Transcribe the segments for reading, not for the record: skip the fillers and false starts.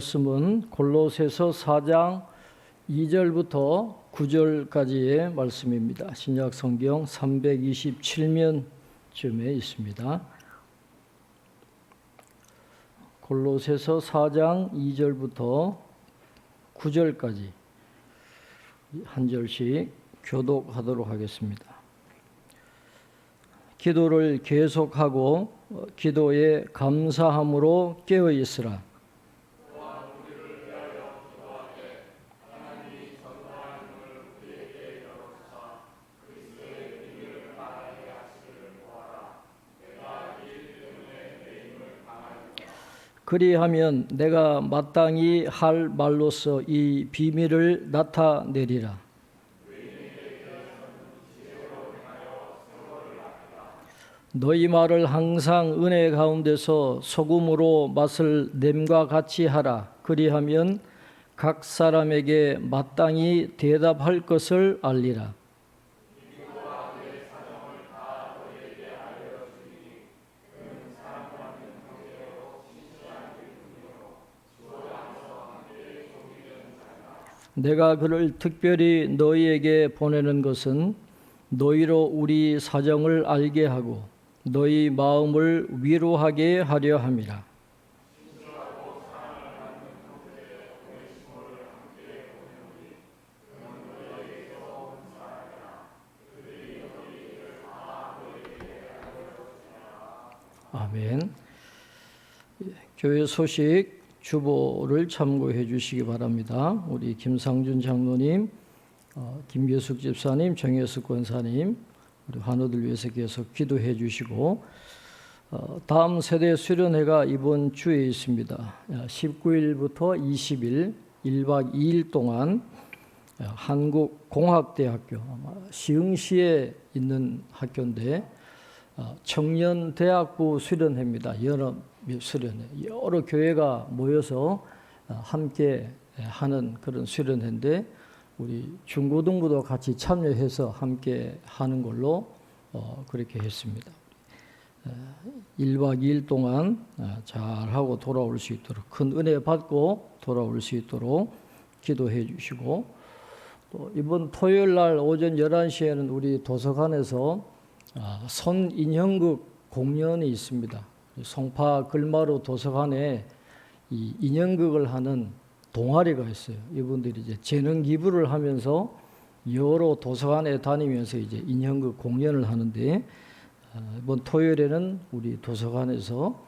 말씀은 골로새서 4장 2절부터 9절까지의 말씀입니다. 신약 성경 327면쯤에 있습니다. 골로새서 4장 2절부터 9절까지 한 절씩 교독하도록 하겠습니다. 기도를 계속하고 기도에 감사함으로 깨어 있으라. 그리하면 내가 마땅히 할 말로서 이 비밀을 나타내리라. 너희 말을 항상 은혜 가운데서 소금으로 맛을 냄과 같이 하라. 그리하면 각 사람에게 마땅히 대답할 것을 알리라. 내가 그를 특별히 너희에게 보내는 것은 너희로 우리 사정을 알게 하고 너희 마음을 위로하게 하려 함이라. 아멘. 교회 소식 주보를 참고해 주시기 바랍니다. 우리 김상준 장로님, 김교숙 집사님, 정혜숙 권사님, 우리 환우들 위해서 계속 기도해 주시고, 다음 세대 수련회가 이번 주에 있습니다. 19일부터 20일 1박 2일 동안 한국공학대학교, 시흥시에 있는 학교인데 청년대학부 수련회입니다. 연합 수련회. 여러 교회가 모여서 함께 하는 그런 수련회인데 우리 중고등부도 같이 참여해서 함께 하는 걸로 그렇게 했습니다. 1박 2일 동안 잘하고 돌아올 수 있도록 큰 은혜 받고 돌아올 수 있도록 기도해 주시고, 또 이번 토요일 날 오전 11시에는 우리 도서관에서 손인형극 공연이 있습니다. 송파 글마루 도서관에 이 인형극을 하는 동아리가 있어요. 이분들이 이제 재능 기부를 하면서 여러 도서관에 다니면서 이제 인형극 공연을 하는데 이번 토요일에는 우리 도서관에서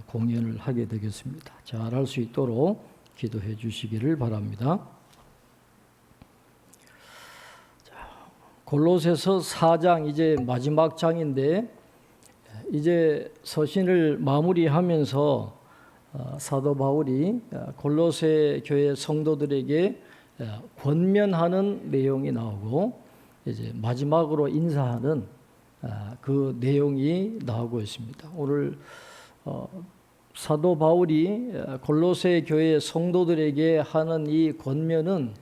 공연을 하게 되겠습니다. 잘할 수 있도록 기도해 주시기를 바랍니다. 골로새서 4장 이제 마지막 장인데 이제 서신을 마무리하면서 사도 바울이 골로새 교회 성도들에게 권면하는 내용이 나오고 이제 마지막으로 인사하는 그 내용이 나오고 있습니다. 오늘 사도 바울이 골로새 교회 성도들에게 하는 이 권면은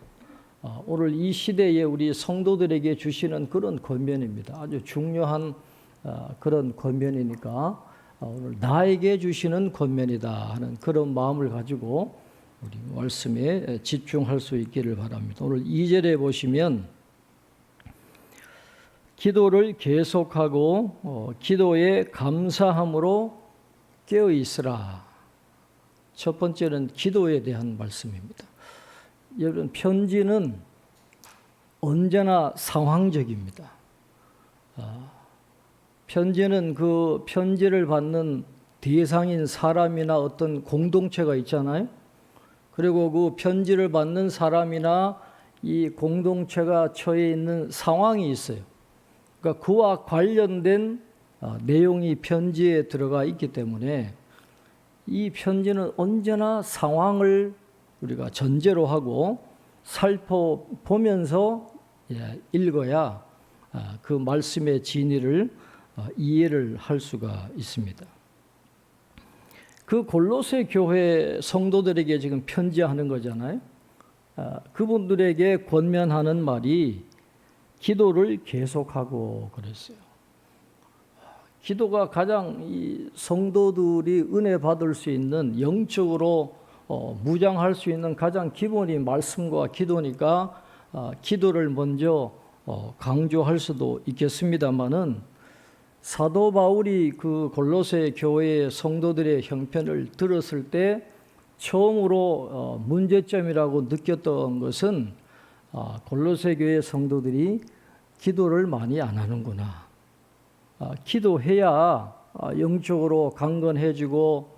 오늘 이 시대에 우리 성도들에게 주시는 그런 권면입니다. 아주 중요한 그런 권면이니까 오늘 나에게 주시는 권면이다 하는 그런 마음을 가지고 우리 말씀에 집중할 수 있기를 바랍니다. 오늘 2절에 보시면 기도를 계속하고 기도에 감사함으로 깨어 있으라. 첫 번째는 기도에 대한 말씀입니다. 여러분, 편지는 언제나 상황적입니다. 편지는 그 편지를 받는 대상인 사람이나 어떤 공동체가 있잖아요. 그리고 그 편지를 받는 사람이나 이 공동체가 처해 있는 상황이 있어요. 그러니까 그와 관련된 내용이 편지에 들어가 있기 때문에 이 편지는 언제나 상황을 우리가 전제로 하고 살펴보면서 읽어야 그 말씀의 진리를 이해를 할 수가 있습니다. 그 골로새 교회 성도들에게 지금 편지하는 거잖아요. 그분들에게 권면하는 말이 기도를 계속하고 그랬어요. 기도가 가장 이 성도들이 은혜 받을 수 있는 영적으로 무장할 수 있는 가장 기본이 말씀과 기도니까 기도를 먼저 강조할 수도 있겠습니다마는 사도 바울이 그 골로새 교회의 성도들의 형편을 들었을 때 처음으로 문제점이라고 느꼈던 것은 골로새 교회 성도들이 기도를 많이 안 하는구나. 기도해야 영적으로 강건해지고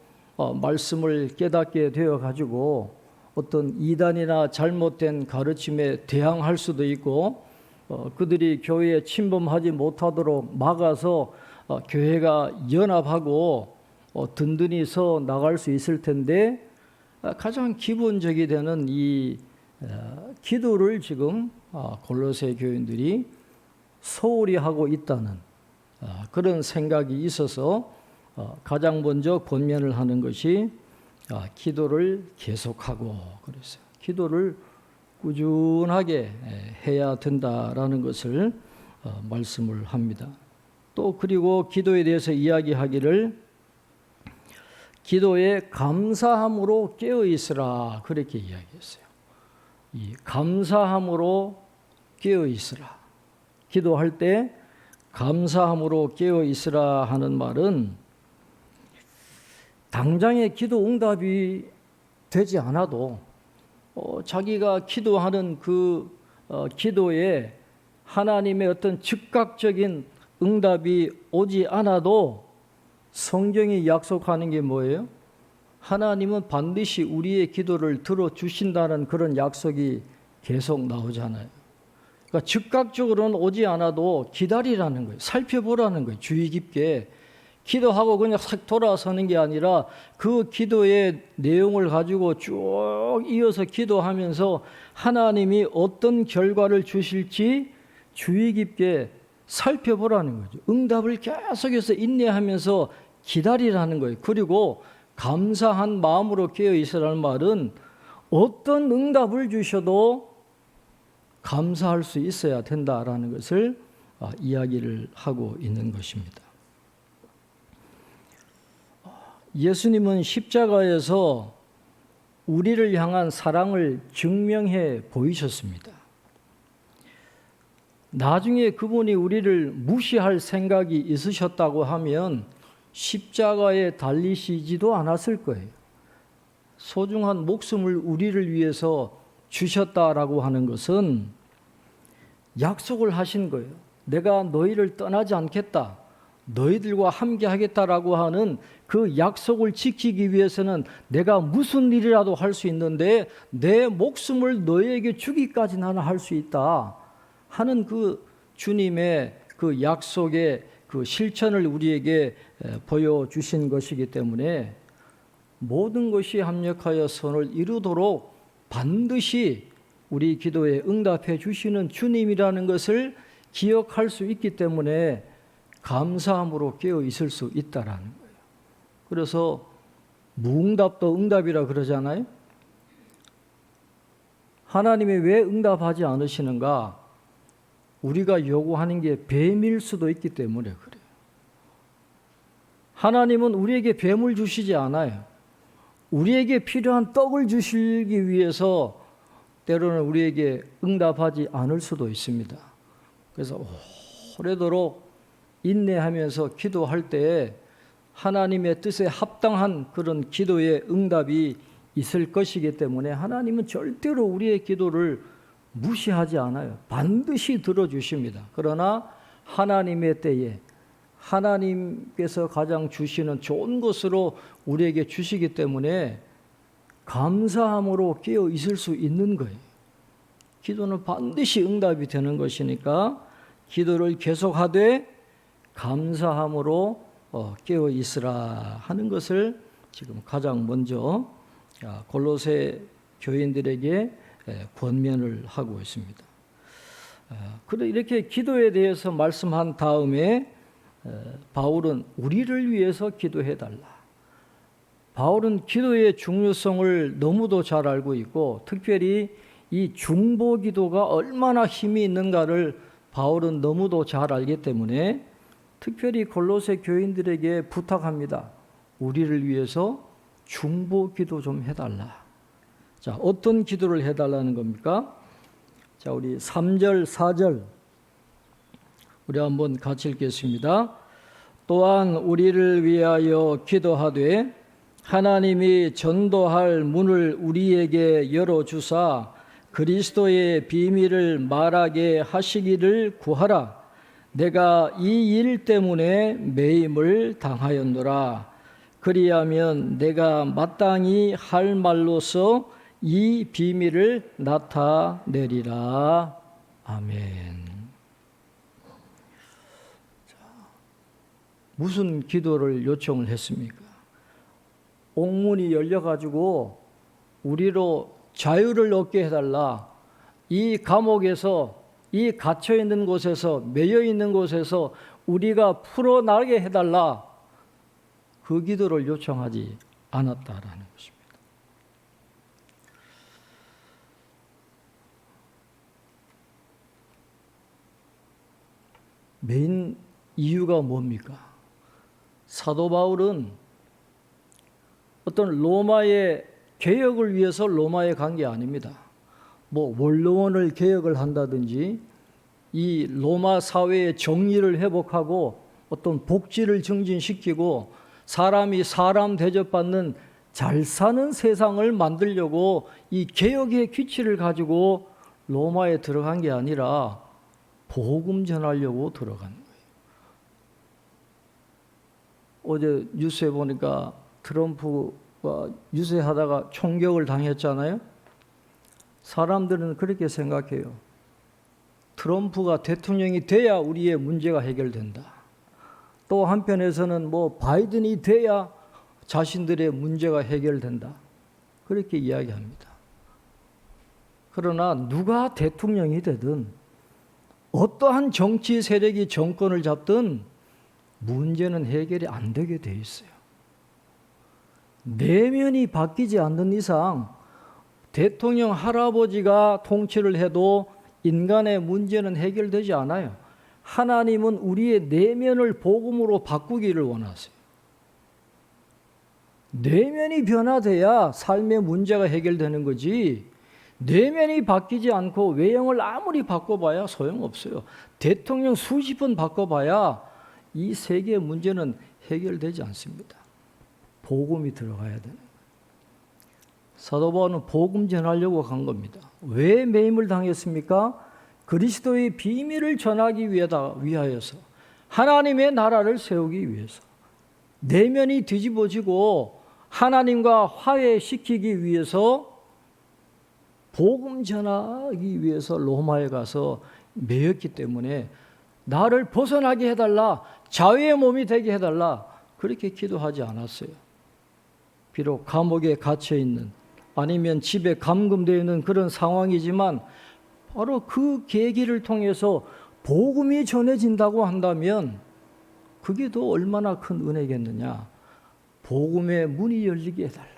말씀을 깨닫게 되어가지고 어떤 이단이나 잘못된 가르침에 대항할 수도 있고 그들이 교회에 침범하지 못하도록 막아서 교회가 연합하고 든든히 서 나갈 수 있을 텐데 가장 기본적이 되는 이 기도를 지금 골로새 교인들이 소홀히 하고 있다는 그런 생각이 있어서 가장 먼저 권면을 하는 것이 기도를 계속하고 그랬어요. 기도를 꾸준하게 해야 된다라는 것을 말씀을 합니다. 또 그리고 기도에 대해서 이야기하기를 기도에 감사함으로 깨어 있으라 그렇게 이야기했어요. 이 감사함으로 깨어 있으라. 기도할 때 감사함으로 깨어 있으라 하는 말은 당장의 기도 응답이 되지 않아도 자기가 기도하는 그 기도에 하나님의 어떤 즉각적인 응답이 오지 않아도 성경이 약속하는 게 뭐예요? 하나님은 반드시 우리의 기도를 들어주신다는 그런 약속이 계속 나오잖아요. 그러니까 즉각적으로는 오지 않아도 기다리라는 거예요. 살펴보라는 거예요. 주의 깊게. 기도하고 그냥 싹 돌아서는 게 아니라 그 기도의 내용을 가지고 쭉 이어서 기도하면서 하나님이 어떤 결과를 주실지 주의 깊게 살펴보라는 거죠. 응답을 계속해서 인내하면서 기다리라는 거예요. 그리고 감사한 마음으로 깨어 있으라는 말은 어떤 응답을 주셔도 감사할 수 있어야 된다라는 것을 이야기를 하고 있는 것입니다. 예수님은 십자가에서 우리를 향한 사랑을 증명해 보이셨습니다. 나중에 그분이 우리를 무시할 생각이 있으셨다고 하면 십자가에 달리시지도 않았을 거예요. 소중한 목숨을 우리를 위해서 주셨다라고 하는 것은 약속을 하신 거예요. 내가 너희를 떠나지 않겠다. 너희들과 함께 하겠다라고 하는 그 약속을 지키기 위해서는 내가 무슨 일이라도 할 수 있는데 내 목숨을 너희에게 주기까지 나는 할 수 있다 하는 그 주님의 그 약속의 그 실천을 우리에게 보여주신 것이기 때문에 모든 것이 합력하여 선을 이루도록 반드시 우리 기도에 응답해 주시는 주님이라는 것을 기억할 수 있기 때문에 감사함으로 깨어 있을 수 있다라는 거예요. 그래서 무응답도 응답이라 그러잖아요. 하나님이 왜 응답하지 않으시는가? 우리가 요구하는 게 뱀일 수도 있기 때문에 그래요. 하나님은 우리에게 뱀을 주시지 않아요. 우리에게 필요한 떡을 주시기 위해서 때로는 우리에게 응답하지 않을 수도 있습니다. 그래서 오래도록 인내하면서 기도할 때 하나님의 뜻에 합당한 그런 기도의 응답이 있을 것이기 때문에 하나님은 절대로 우리의 기도를 무시하지 않아요. 반드시 들어주십니다. 그러나 하나님의 때에 하나님께서 가장 주시는 좋은 것으로 우리에게 주시기 때문에 감사함으로 깨어 있을 수 있는 거예요. 기도는 반드시 응답이 되는 것이니까 기도를 계속하되 감사함으로 깨어 있으라 하는 것을 지금 가장 먼저 골로새 교인들에게 권면을 하고 있습니다. 그런데 이렇게 기도에 대해서 말씀한 다음에 바울은 우리를 위해서 기도해달라. 바울은 기도의 중요성을 너무도 잘 알고 있고 특별히 이 중보 기도가 얼마나 힘이 있는가를 바울은 너무도 잘 알기 때문에 특별히 골로새 교인들에게 부탁합니다. 우리를 위해서 중보 기도 좀 해달라. 자, 어떤 기도를 해달라는 겁니까? 자, 우리 3절, 4절 우리 한번 같이 읽겠습니다. 또한 우리를 위하여 기도하되 하나님이 전도할 문을 우리에게 열어주사 그리스도의 비밀을 말하게 하시기를 구하라. 내가 이 일 때문에 매임을 당하였노라. 그리하면 내가 마땅히 할 말로서 이 비밀을 나타내리라. 아멘. 자, 무슨 기도를 요청을 했습니까? 옥문이 열려가지고 우리로 자유를 얻게 해달라. 이 감옥에서, 이 갇혀있는 곳에서, 매여있는 곳에서 우리가 풀어나게 해달라. 그 기도를 요청하지 않았다라는 것입니다. 메인 이유가 뭡니까? 사도 바울은 어떤 로마의 개혁을 위해서 로마에 간 게 아닙니다. 뭐 원로원을 개혁을 한다든지 이 로마 사회의 정의를 회복하고 어떤 복지를 증진시키고 사람이 사람 대접받는 잘 사는 세상을 만들려고 이 개혁의 기치를 가지고 로마에 들어간 게 아니라 복음 전하려고 들어간 거예요. 어제 뉴스에 보니까 트럼프가 유세하다가 총격을 당했잖아요. 사람들은 그렇게 생각해요. 트럼프가 대통령이 돼야 우리의 문제가 해결된다. 또 한편에서는 뭐 바이든이 돼야 자신들의 문제가 해결된다. 그렇게 이야기합니다. 그러나 누가 대통령이 되든 어떠한 정치 세력이 정권을 잡든 문제는 해결이 안 되게 돼 있어요. 내면이 바뀌지 않는 이상 대통령 할아버지가 통치를 해도 인간의 문제는 해결되지 않아요. 하나님은 우리의 내면을 복음으로 바꾸기를 원하세요. 내면이 변화돼야 삶의 문제가 해결되는 거지, 내면이 바뀌지 않고 외형을 아무리 바꿔봐야 소용없어요. 대통령 수십 번 바꿔봐야 이 세계의 문제는 해결되지 않습니다. 복음이 들어가야 되는 거예요. 사도 바울은 복음 전하려고 간 겁니다. 왜 매임을 당했습니까? 그리스도의 비밀을 전하기 위하여서, 하나님의 나라를 세우기 위해서, 내면이 뒤집어지고 하나님과 화해시키기 위해서, 복음 전하기 위해서 로마에 가서 매였기 때문에 나를 벗어나게 해달라, 자유의 몸이 되게 해달라, 그렇게 기도하지 않았어요. 비록 감옥에 갇혀있는, 아니면 집에 감금되어 있는 그런 상황이지만 바로 그 계기를 통해서 복음이 전해진다고 한다면 그게 더 얼마나 큰 은혜겠느냐. 복음의 문이 열리게 해달라,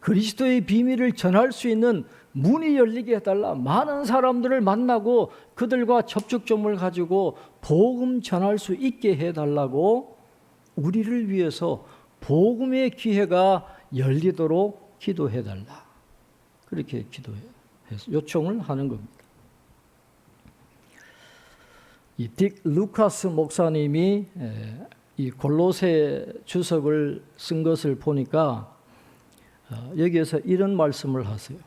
그리스도의 비밀을 전할 수 있는 문이 열리게 해달라. 많은 사람들을 만나고 그들과 접촉점을 가지고 복음 전할 수 있게 해달라고 우리를 위해서 복음의 기회가 열리도록 기도해달라. 그렇게 요청을 하는 겁니다. 이 딕 루카스 목사님이 이 골로새 주석을 쓴 것을 보니까 여기에서 이런 말씀을 하세요.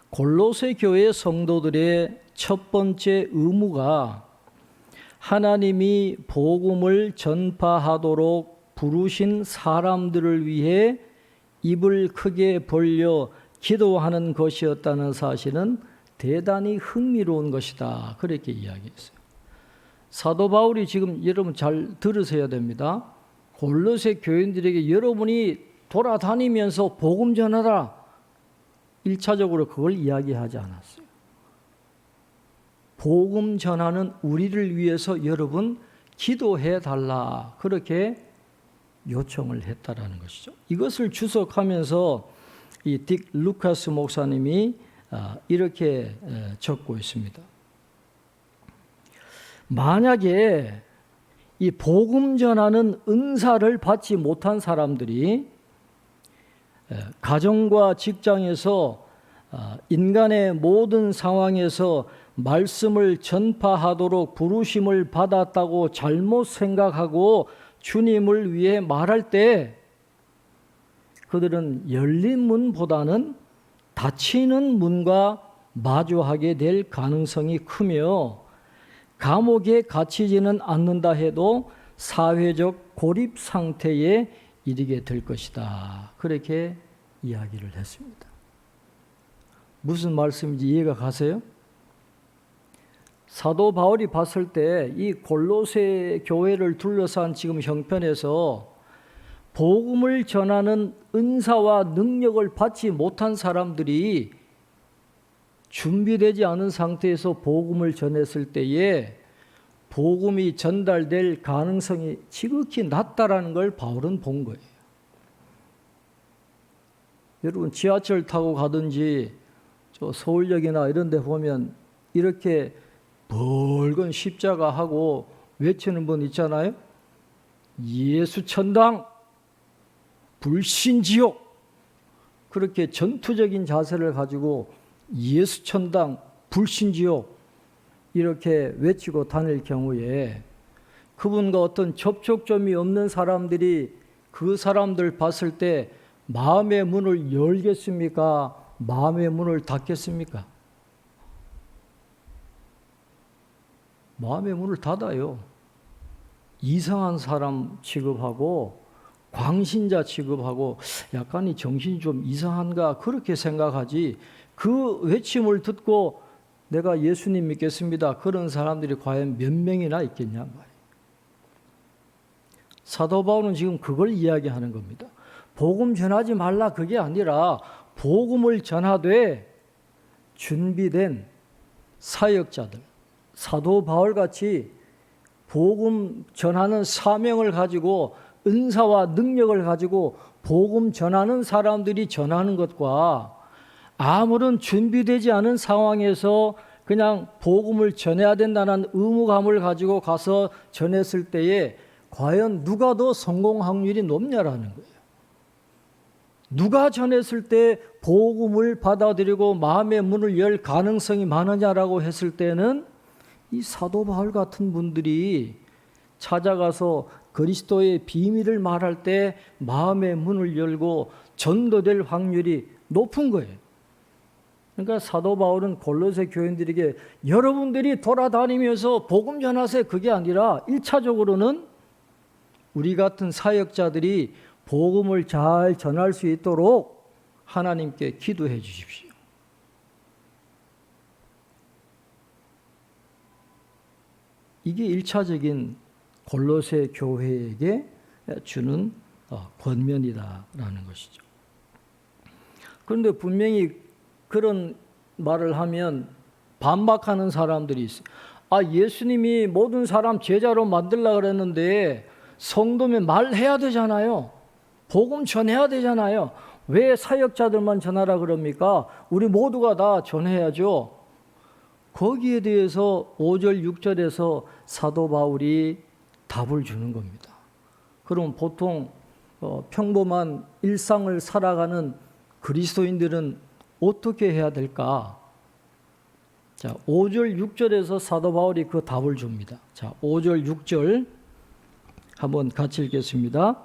골로새 교회 성도들의 첫 번째 의무가 하나님이 복음을 전파하도록 부르신 사람들을 위해 입을 크게 벌려 기도하는 것이었다는 사실은 대단히 흥미로운 것이다. 그렇게 이야기했어요. 사도 바울이 지금 여러분 잘 들으셔야 됩니다. 골로새 교인들에게 여러분이 돌아다니면서 복음 전하라, 1차적으로 그걸 이야기하지 않았어요. 복음 전하는 우리를 위해서 여러분 기도해 달라, 그렇게 요청을 했다라는 것이죠. 이것을 주석하면서 이 딕 루카스 목사님이 이렇게 적고 있습니다. 만약에 이 복음 전하는 은사를 받지 못한 사람들이 가정과 직장에서 인간의 모든 상황에서 말씀을 전파하도록 부르심을 받았다고 잘못 생각하고 주님을 위해 말할 때 그들은 열린 문보다는 닫히는 문과 마주하게 될 가능성이 크며 감옥에 갇히지는 않는다 해도 사회적 고립 상태에 이르게 될 것이다. 그렇게 이야기를 했습니다. 무슨 말씀인지 이해가 가세요? 사도 바울이 봤을 때 이 골로새 교회를 둘러싼 지금 형편에서 복음을 전하는 은사와 능력을 받지 못한 사람들이 준비되지 않은 상태에서 복음을 전했을 때에 복음이 전달될 가능성이 지극히 낮다라는 걸 바울은 본 거예요. 여러분 지하철 타고 가든지 저 서울역이나 이런 데 보면 이렇게 붉은 십자가하고 외치는 분 있잖아요. 예수 천당, 불신지옥. 그렇게 전투적인 자세를 가지고 예수 천당, 불신지옥 이렇게 외치고 다닐 경우에 그분과 어떤 접촉점이 없는 사람들이 그 사람들 봤을 때 마음의 문을 열겠습니까? 마음의 문을 닫겠습니까? 마음의 문을 닫아요. 이상한 사람 취급하고 광신자 취급하고 약간 이 정신이 좀 이상한가 그렇게 생각하지 그 외침을 듣고 내가 예수님 믿겠습니다. 그런 사람들이 과연 몇 명이나 있겠냐 말이에요. 사도 바울은 지금 그걸 이야기하는 겁니다. 복음 전하지 말라 그게 아니라 복음을 전하되 준비된 사역자들, 사도 바울같이 복음 전하는 사명을 가지고 은사와 능력을 가지고 복음 전하는 사람들이 전하는 것과 아무런 준비되지 않은 상황에서 그냥 복음을 전해야 된다는 의무감을 가지고 가서 전했을 때에 과연 누가 더 성공 확률이 높냐라는 거예요. 누가 전했을 때 복음을 받아들이고 마음의 문을 열 가능성이 많으냐라고 했을 때는 이 사도 바울 같은 분들이 찾아가서 그리스도의 비밀을 말할 때 마음의 문을 열고 전도될 확률이 높은 거예요. 그러니까 사도 바울은 골로새 교인들에게 여러분들이 돌아다니면서 복음 전하세요. 그게 아니라 1차적으로는 우리 같은 사역자들이 복음을 잘 전할 수 있도록 하나님께 기도해 주십시오. 이게 1차적인 골로새 교회에게 주는 권면이다라는 것이죠. 그런데 분명히 그런 말을 하면 반박하는 사람들이 있어요. 예수님이 모든 사람 제자로 만들려고 그랬는데 성도면 말해야 되잖아요. 복음 전해야 되잖아요. 왜 사역자들만 전하라 그럽니까? 우리 모두가 다 전해야죠. 거기에 대해서 5절, 6절에서 사도 바울이 답을 주는 겁니다. 그럼 보통 평범한 일상을 살아가는 그리스도인들은 어떻게 해야 될까? 자, 5절, 6절에서 사도 바울이 그 답을 줍니다. 자, 5절, 6절 한번 같이 읽겠습니다.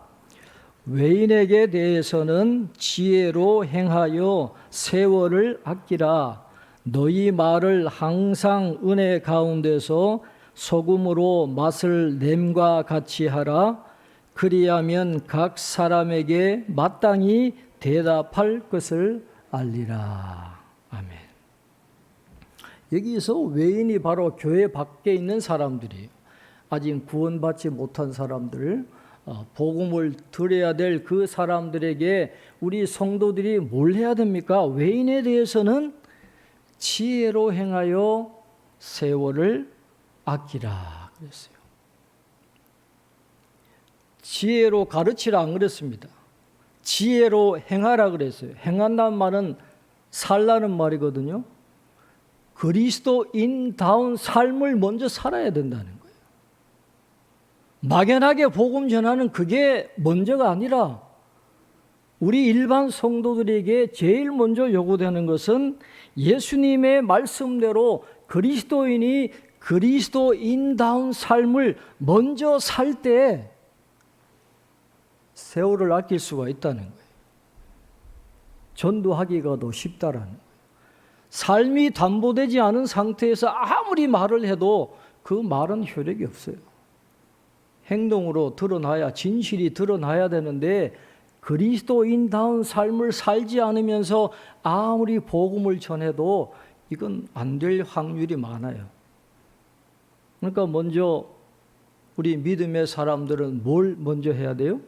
외인에게 대해서는 지혜로 행하여 세월을 아끼라. 너희 말을 항상 은혜 가운데서 소금으로 맛을 냄과 같이 하라. 그리하면 각 사람에게 마땅히 대답할 것을 알리라. 아멘. 여기서 외인이 바로 교회 밖에 있는 사람들이에요. 아직 구원받지 못한 사람들, 복음을 들어야 될 그 사람들에게 우리 성도들이 뭘 해야 됩니까? 외인에 대해서는 지혜로 행하여 세월을 아끼라 그랬어요. 지혜로 가르치라 안 그랬습니다. 지혜로 행하라 그랬어요. 행한다는 말은 살라는 말이거든요. 그리스도인다운 삶을 먼저 살아야 된다는 거예요. 막연하게 복음 전하는 그게 먼저가 아니라 우리 일반 성도들에게 제일 먼저 요구되는 것은 예수님의 말씀대로 그리스도인이 그리스도인다운 삶을 먼저 살 때 세월을 아낄 수가 있다는 거예요. 전도하기가 더 쉽다라는 거예요. 삶이 담보되지 않은 상태에서 아무리 말을 해도 그 말은 효력이 없어요. 행동으로 드러나야, 진실이 드러나야 되는데 그리스도인다운 삶을 살지 않으면서 아무리 복음을 전해도 이건 안 될 확률이 많아요. 그러니까 먼저 우리 믿음의 사람들은 뭘 먼저 해야 돼요?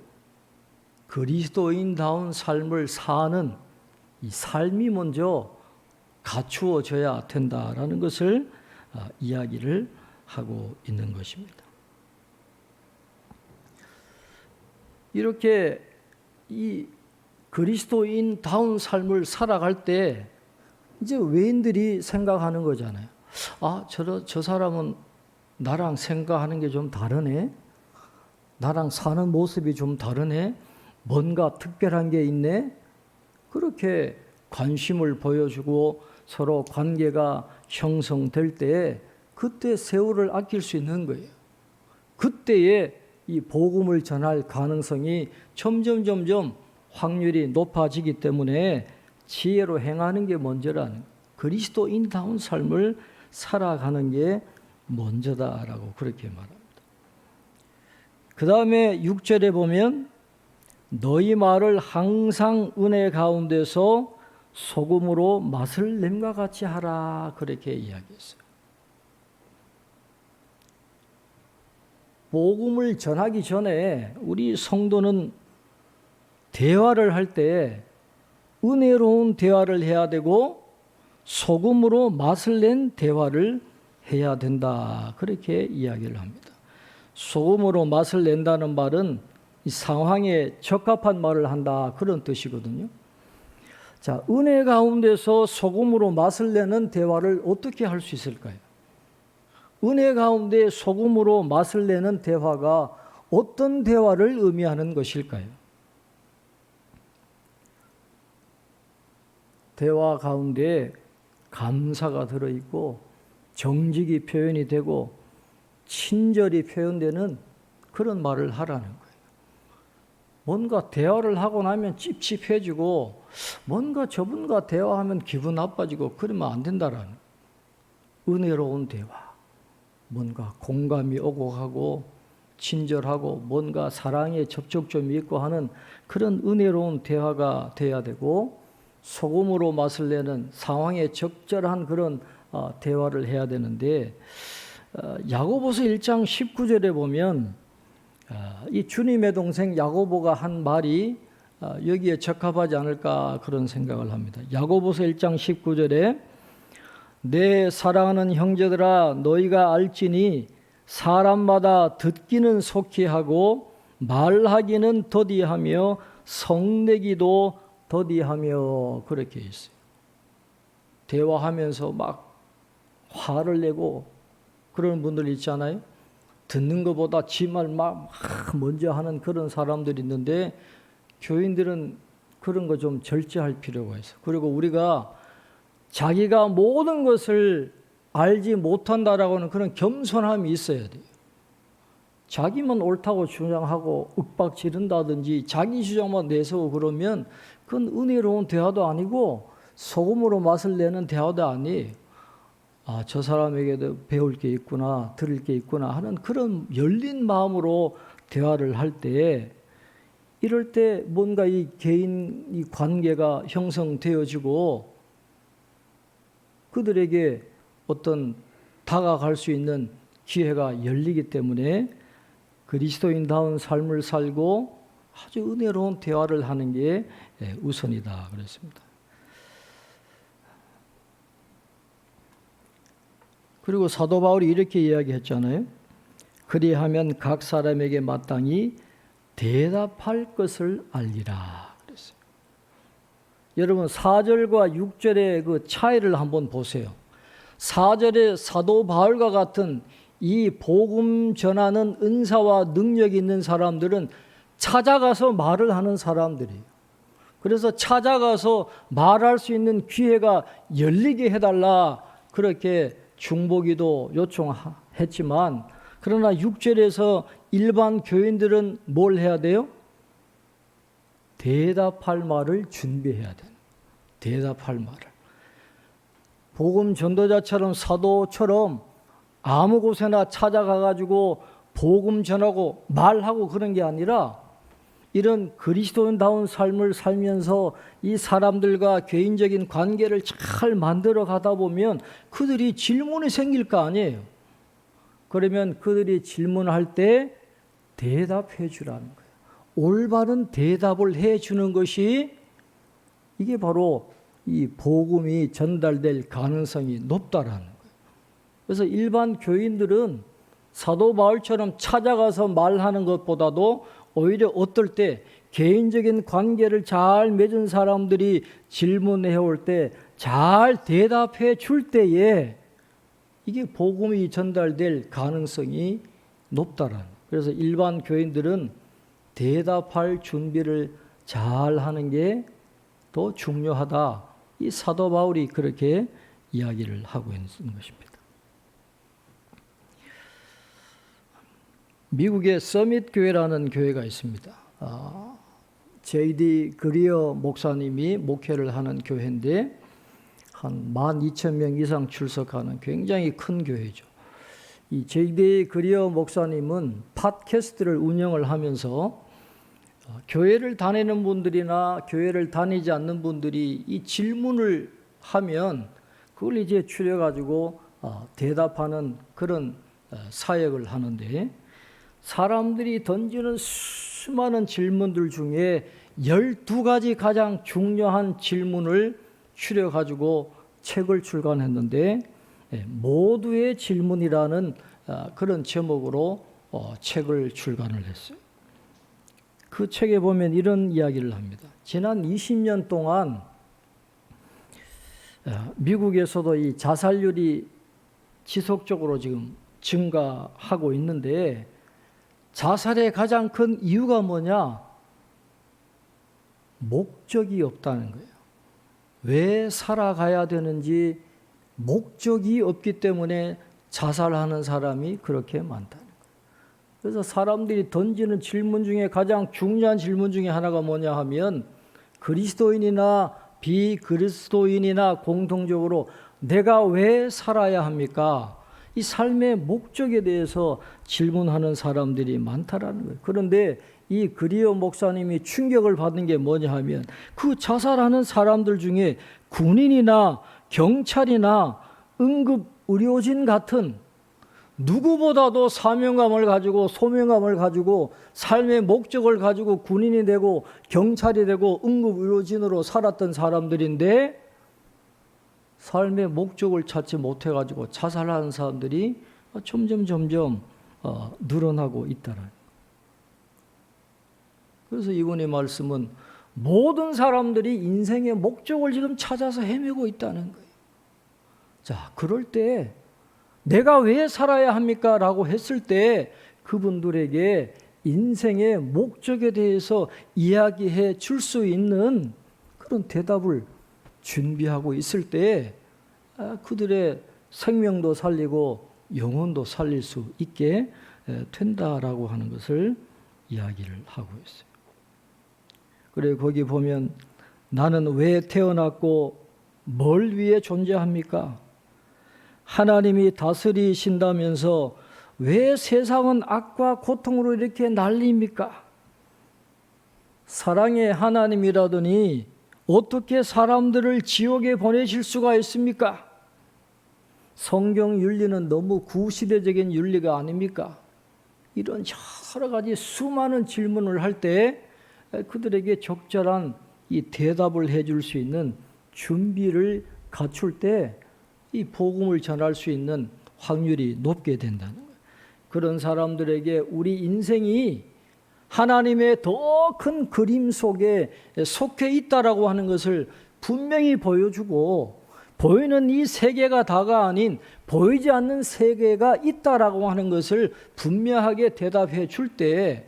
그리스도인다운 삶을 사는 이 삶이 먼저 갖추어져야 된다라는 것을 이야기를 하고 있는 것입니다. 이렇게 이 그리스도인다운 삶을 살아갈 때 이제 외인들이 생각하는 거잖아요. 아, 저 사람은 나랑 생각하는 게 좀 다르네. 나랑 사는 모습이 좀 다르네. 뭔가 특별한 게 있네. 그렇게 관심을 보여주고 서로 관계가 형성될 때 그때 세월을 아낄 수 있는 거예요. 그때에 이 복음을 전할 가능성이 점점 확률이 높아지기 때문에 지혜로 행하는 게 먼저라는 거예요. 그리스도인다운 삶을 살아가는 게 먼저다라고 그렇게 말합니다. 그 다음에 6절에 보면 너희 말을 항상 은혜 가운데서 소금으로 맛을 냄과 같이 하라 그렇게 이야기했어요. 복음을 전하기 전에 우리 성도는 대화를 할 때 은혜로운 대화를 해야 되고 소금으로 맛을 낸 대화를 해야 된다 그렇게 이야기를 합니다. 소금으로 맛을 낸다는 말은 이 상황에 적합한 말을 한다 그런 뜻이거든요. 자, 은혜 가운데서 소금으로 맛을 내는 대화를 어떻게 할 수 있을까요? 은혜 가운데 소금으로 맛을 내는 대화가 어떤 대화를 의미하는 것일까요? 대화 가운데 감사가 들어있고 정직이 표현이 되고 친절이 표현되는 그런 말을 하라는 거예요. 뭔가 대화를 하고 나면 찝찝해지고 뭔가 저분과 대화하면 기분 나빠지고 그러면 안 된다라는 은혜로운 대화. 뭔가 공감이 오고 가고 친절하고 뭔가 사랑의 접촉점이 있고 하는 그런 은혜로운 대화가 돼야 되고 소금으로 맛을 내는 상황에 적절한 그런 대화를 해야 되는데 야고보서 1장 19절에 보면 이 주님의 동생 야고보가 한 말이 여기에 적합하지 않을까 그런 생각을 합니다. 야고보서 1장 19절에 내 사랑하는 형제들아 너희가 알지니 사람마다 듣기는 속히 하고 말하기는 더디하며 성내기도 더디하며 그렇게 있어요. 대화하면서 막 화를 내고 그런 분들 있잖아요. 듣는 것보다 지 말 막 먼저 하는 그런 사람들이 있는데 교인들은 그런 거 좀 절제할 필요가 있어요. 그리고 우리가 자기가 모든 것을 알지 못한다라고 하는 그런 겸손함이 있어야 돼요. 자기만 옳다고 주장하고 윽박 지른다든지 자기 주장만 내세우고 그러면 그건 은혜로운 대화도 아니고 소금으로 맛을 내는 대화도 아니에요. 아, 저 사람에게도 배울 게 있구나, 들을 게 있구나 하는 그런 열린 마음으로 대화를 할 때 이럴 때 뭔가 이 개인 이 관계가 형성되어지고 그들에게 어떤 다가갈 수 있는 기회가 열리기 때문에 그리스도인다운 삶을 살고 아주 은혜로운 대화를 하는 게 우선이다 그랬습니다. 그리고 사도 바울이 이렇게 이야기했잖아요. 그리하면 각 사람에게 마땅히 대답할 것을 알리라 그랬어요. 여러분 4절과 6절의 그 차이를 한번 보세요. 4절에 사도 바울과 같은 이 복음 전하는 은사와 능력이 있는 사람들은 찾아가서 말을 하는 사람들이에요. 그래서 찾아가서 말할 수 있는 기회가 열리게 해달라 그렇게 중보기도 요청했지만, 그러나 6절에서 일반 교인들은 뭘 해야 돼요? 대답할 말을 준비해야 돼요. 대답할 말을. 복음 전도자처럼 사도처럼 아무 곳에나 찾아가가지고 복음 전하고 말하고 그런 게 아니라, 이런 그리스도인다운 삶을 살면서 이 사람들과 개인적인 관계를 잘 만들어 가다 보면 그들이 질문이 생길 거 아니에요. 그러면 그들이 질문할 때 대답해 주라는 거예요. 올바른 대답을 해 주는 것이, 이게 바로 이 복음이 전달될 가능성이 높다라는 거예요. 그래서 일반 교인들은 사도 바울처럼 찾아가서 말하는 것보다도 오히려 어떨 때 개인적인 관계를 잘 맺은 사람들이 질문해 올 때 잘 대답해 줄 때에 이게 복음이 전달될 가능성이 높다라는 거예요. 그래서 일반 교인들은 대답할 준비를 잘 하는 게 더 중요하다. 이 사도 바울이 그렇게 이야기를 하고 있는 것입니다. 미국의 서밋 교회라는 교회가 있습니다. J.D. 그리어 목사님이 목회를 하는 교회인데 한 12,000명 이상 출석하는 굉장히 큰 교회죠. 이 J.D. 그리어 목사님은 팟캐스트를 운영을 하면서 교회를 다니는 분들이나 교회를 다니지 않는 분들이 이 질문을 하면 그걸 이제 추려가지고 대답하는 그런 사역을 하는데, 사람들이 던지는 수많은 질문들 중에 12가지 가장 중요한 질문을 추려가지고 책을 출간했는데, 모두의 질문이라는 그런 제목으로 책을 출간을 했어요. 그 책에 보면 이런 이야기를 합니다. 지난 20년 동안 미국에서도 이 자살률이 지속적으로 지금 증가하고 있는데, 자살의 가장 큰 이유가 뭐냐? 목적이 없다는 거예요. 왜 살아가야 되는지 목적이 없기 때문에 자살하는 사람이 그렇게 많다는 거예요. 그래서 사람들이 던지는 질문 중에 가장 중요한 질문 중에 하나가 뭐냐 하면, 그리스도인이나 비그리스도인이나 공통적으로 내가 왜 살아야 합니까? 이 삶의 목적에 대해서 질문하는 사람들이 많다라는 거예요. 그런데 이 그리어 목사님이 충격을 받은 게 뭐냐 하면, 그 자살하는 사람들 중에 군인이나 경찰이나 응급의료진 같은 누구보다도 사명감을 가지고 소명감을 가지고 삶의 목적을 가지고 군인이 되고 경찰이 되고 응급의료진으로 살았던 사람들인데, 삶의 목적을 찾지 못해가지고 자살하는 사람들이 점점 늘어나고 있다는. 그래서 이분의 말씀은 모든 사람들이 인생의 목적을 지금 찾아서 헤매고 있다는 거예요. 자, 그럴 때 내가 왜 살아야 합니까? 라고 했을 때 그분들에게 인생의 목적에 대해서 이야기해 줄 수 있는 그런 대답을 준비하고 있을 때 그들의 생명도 살리고 영혼도 살릴 수 있게 된다라고 하는 것을 이야기를 하고 있어요. 그리고 거기 보면, 나는 왜 태어났고 뭘 위해 존재합니까? 하나님이 다스리신다면서 왜 세상은 악과 고통으로 이렇게 난립니까? 사랑의 하나님이라더니 어떻게 사람들을 지옥에 보내실 수가 있습니까? 성경 윤리는 너무 구시대적인 윤리가 아닙니까? 이런 여러 가지 수많은 질문을 할 때 그들에게 적절한 이 대답을 해줄 수 있는 준비를 갖출 때 이 복음을 전할 수 있는 확률이 높게 된다는 거예요. 그런 사람들에게 우리 인생이 하나님의 더 큰 그림 속에 속해 있다라고 하는 것을 분명히 보여주고, 보이는 이 세계가 다가 아닌 보이지 않는 세계가 있다라고 하는 것을 분명하게 대답해 줄 때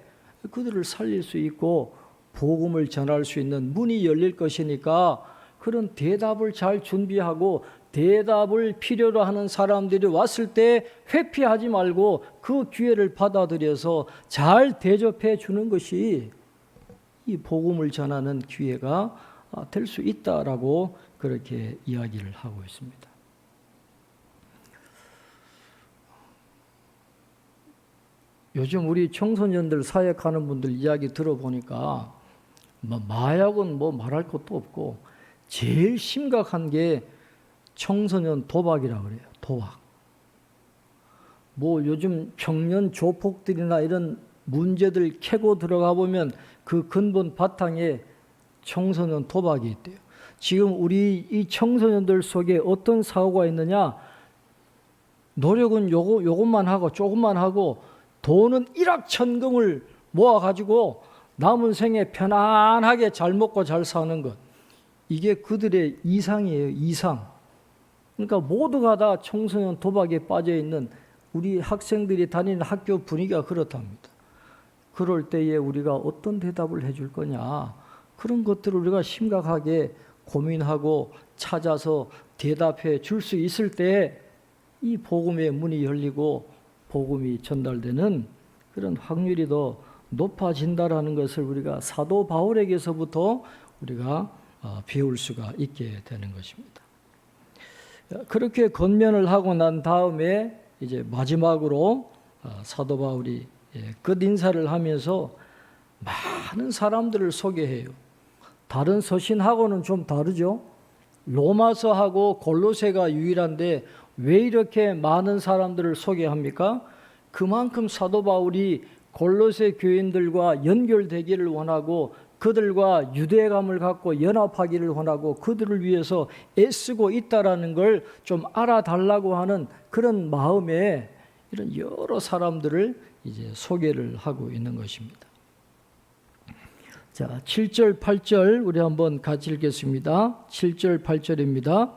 그들을 살릴 수 있고 복음을 전할 수 있는 문이 열릴 것이니까 그런 대답을 잘 준비하고 대답을 필요로 하는 사람들이 왔을 때 회피하지 말고 그 기회를 받아들여서 잘 대접해 주는 것이 이 복음을 전하는 기회가 될 수 있다라고 그렇게 이야기를 하고 있습니다. 요즘 우리 청소년들 사역하는 분들 이야기 들어보니까 마약은 말할 것도 없고 제일 심각한 게 청소년 도박이라고 그래요. 도박. 요즘 청년 조폭들이나 이런 문제들 캐고 들어가 보면 그 근본 바탕에 청소년 도박이 있대요. 지금 우리 이 청소년들 속에 어떤 사고가 있느냐? 노력은 요것만 하고 조금만 하고 돈은 일확천금을 모아가지고 남은 생에 편안하게 잘 먹고 잘 사는 것. 이게 그들의 이상이에요. 이상. 그러니까 모두가 다 청소년 도박에 빠져 있는 우리 학생들이 다니는 학교 분위기가 그렇답니다. 그럴 때에 우리가 어떤 대답을 해줄 거냐. 그런 것들을 우리가 심각하게 고민하고 찾아서 대답해 줄 수 있을 때 이 복음의 문이 열리고 복음이 전달되는 그런 확률이 더 높아진다라는 것을 우리가 사도 바울에게서부터 우리가 배울 수가 있게 되는 것입니다. 그렇게 권면을 하고 난 다음에 이제 마지막으로 사도 바울이 끝인사를 하면서 많은 사람들을 소개해요. 다른 서신하고는 좀 다르죠. 로마서하고 골로새가 유일한데 왜 이렇게 많은 사람들을 소개합니까? 그만큼 사도 바울이 골로새 교인들과 연결되기를 원하고 그들과 유대감을 갖고 연합하기를 원하고 그들을 위해서 애쓰고 있다라는 걸 좀 알아달라고 하는 그런 마음에 이런 여러 사람들을 이제 소개를 하고 있는 것입니다. 자, 7절, 8절 우리 한번 같이 읽겠습니다. 7절, 8절입니다.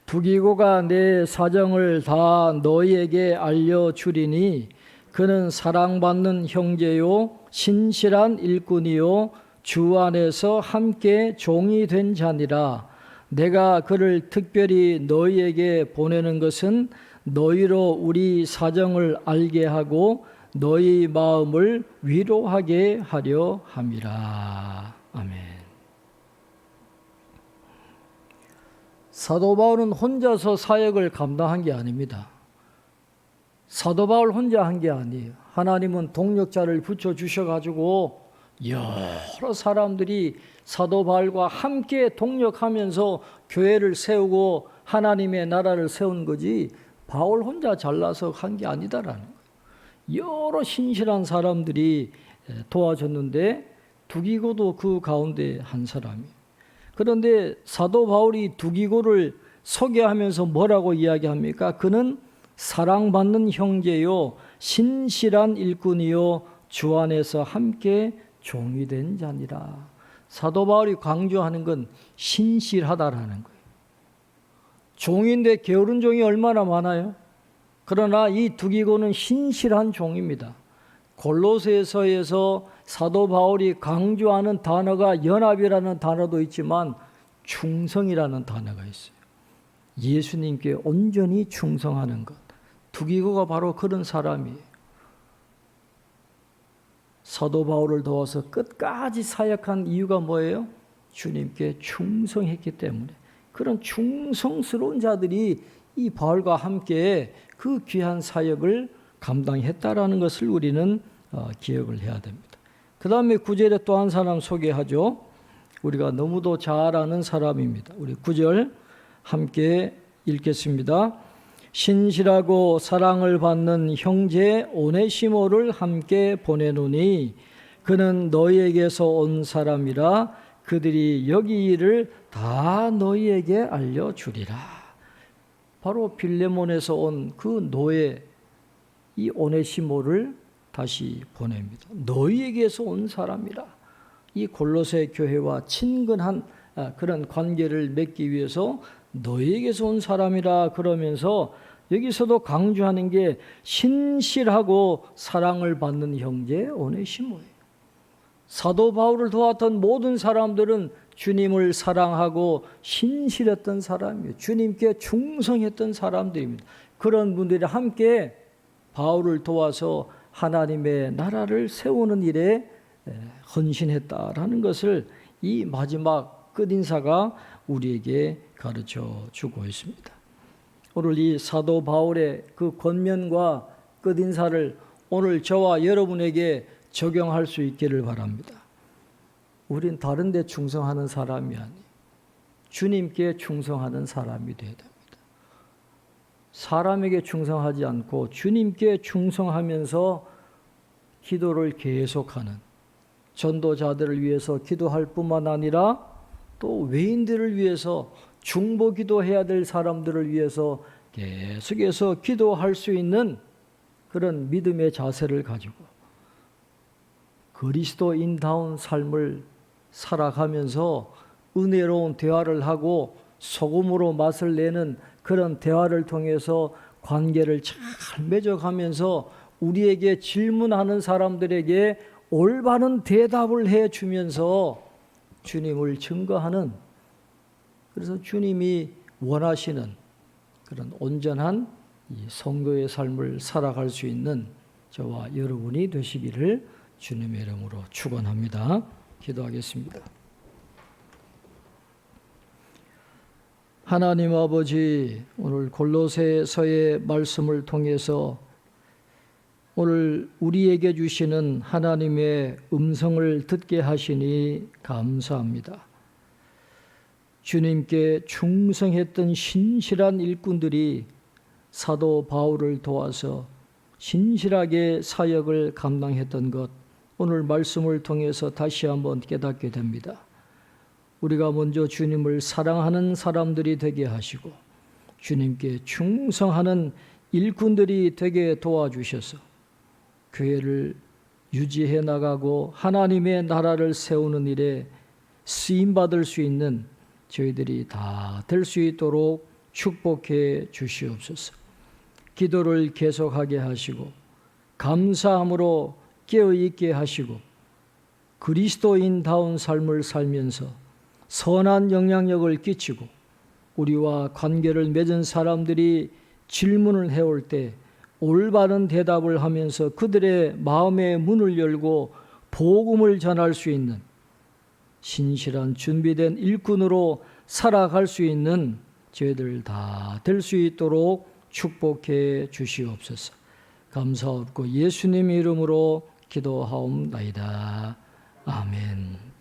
두기고가 내 사정을 다 너희에게 알려주리니 그는 사랑받는 형제요 신실한 일꾼이요 주 안에서 함께 종이 된 자니라. 내가 그를 특별히 너희에게 보내는 것은 너희로 우리 사정을 알게 하고 너희 마음을 위로하게 하려 함이라. 아멘. 사도 바울은 혼자서 사역을 감당한 게 아닙니다. 사도 바울 혼자 한 게 아니에요. 하나님은 동력자를 붙여주셔가지고 여러 사람들이 사도 바울과 함께 동력하면서 교회를 세우고 하나님의 나라를 세운 거지 바울 혼자 잘나서 한 게 아니다라는 거예요. 여러 신실한 사람들이 도와줬는데 두기고도 그 가운데 한 사람이에요. 그런데 사도 바울이 두기고를 소개하면서 뭐라고 이야기합니까? 그는 사랑받는 형제요 신실한 일꾼이요 주 안에서 함께 종이 된 자니라. 사도 바울이 강조하는 건 신실하다라는 거예요. 종인데 게으른 종이 얼마나 많아요? 그러나 이 두기고는 신실한 종입니다. 골로새서에서 사도 바울이 강조하는 단어가 연합이라는 단어도 있지만 충성이라는 단어가 있어요. 예수님께 온전히 충성하는 것. 두기고가 바로 그런 사람이에요. 사도 바울을 도와서 끝까지 사역한 이유가 뭐예요? 주님께 충성했기 때문에. 그런 충성스러운 자들이 이 바울과 함께 그 귀한 사역을 감당했다라는 것을 우리는 기억을 해야 됩니다. 그 다음에 9절에 또 한 사람 소개하죠. 우리가 너무도 잘 아는 사람입니다. 우리 9절 함께 읽겠습니다. 신실하고 사랑을 받는 형제 오네시모를 함께 보내노니 그는 너희에게서 온 사람이라 그들이 여기 일을 다 너희에게 알려주리라. 바로 빌레몬에서 온 그 노예 이 오네시모를 다시 보냅니다. 너희에게서 온 사람이라. 이 골로새 교회와 친근한 그런 관계를 맺기 위해서 너희에게서 온 사람이라 그러면서 여기서도 강조하는 게 신실하고 사랑을 받는 형제 오네시모예요. 사도 바울을 도왔던 모든 사람들은 주님을 사랑하고 신실했던 사람이에요. 주님께 충성했던 사람들입니다. 그런 분들이 함께 바울을 도와서 하나님의 나라를 세우는 일에 헌신했다라는 것을 이 마지막 끝인사가 우리에게 가르쳐 주고 있습니다. 오늘 이 사도 바울의 그 권면과 끝인사를 오늘 저와 여러분에게 적용할 수 있기를 바랍니다. 우린 다른 데 충성하는 사람이 아니에요. 주님께 충성하는 사람이 되어야 됩니다. 사람에게 충성하지 않고 주님께 충성하면서 기도를 계속하는, 전도자들을 위해서 기도할 뿐만 아니라 또 외인들을 위해서 중보 기도해야 될 사람들을 위해서 계속해서 기도할 수 있는 그런 믿음의 자세를 가지고 그리스도인다운 삶을 살아가면서 은혜로운 대화를 하고 소금으로 맛을 내는 그런 대화를 통해서 관계를 잘 맺어가면서 우리에게 질문하는 사람들에게 올바른 대답을 해주면서 주님을 증거하는, 그래서 주님이 원하시는 그런 온전한 이 성도의 삶을 살아갈 수 있는 저와 여러분이 되시기를 주님의 이름으로 축원합니다. 기도하겠습니다. 하나님 아버지, 오늘 골로새서의 말씀을 통해서 오늘 우리에게 주시는 하나님의 음성을 듣게 하시니 감사합니다. 주님께 충성했던 신실한 일꾼들이 사도 바울을 도와서 신실하게 사역을 감당했던 것, 오늘 말씀을 통해서 다시 한번 깨닫게 됩니다. 우리가 먼저 주님을 사랑하는 사람들이 되게 하시고 주님께 충성하는 일꾼들이 되게 도와주셔서 교회를 유지해 나가고 하나님의 나라를 세우는 일에 쓰임받을 수 있는 저희들이 다 될 수 있도록 축복해 주시옵소서. 기도를 계속하게 하시고 감사함으로 깨어있게 하시고 그리스도인다운 삶을 살면서 선한 영향력을 끼치고 우리와 관계를 맺은 사람들이 질문을 해올 때 올바른 대답을 하면서 그들의 마음의 문을 열고 복음을 전할 수 있는 신실한 준비된 일꾼으로 살아갈 수 있는 저희들 다 될 수 있도록 축복해 주시옵소서. 감사하옵고 예수님의 이름으로 기도하옵나이다. 아멘.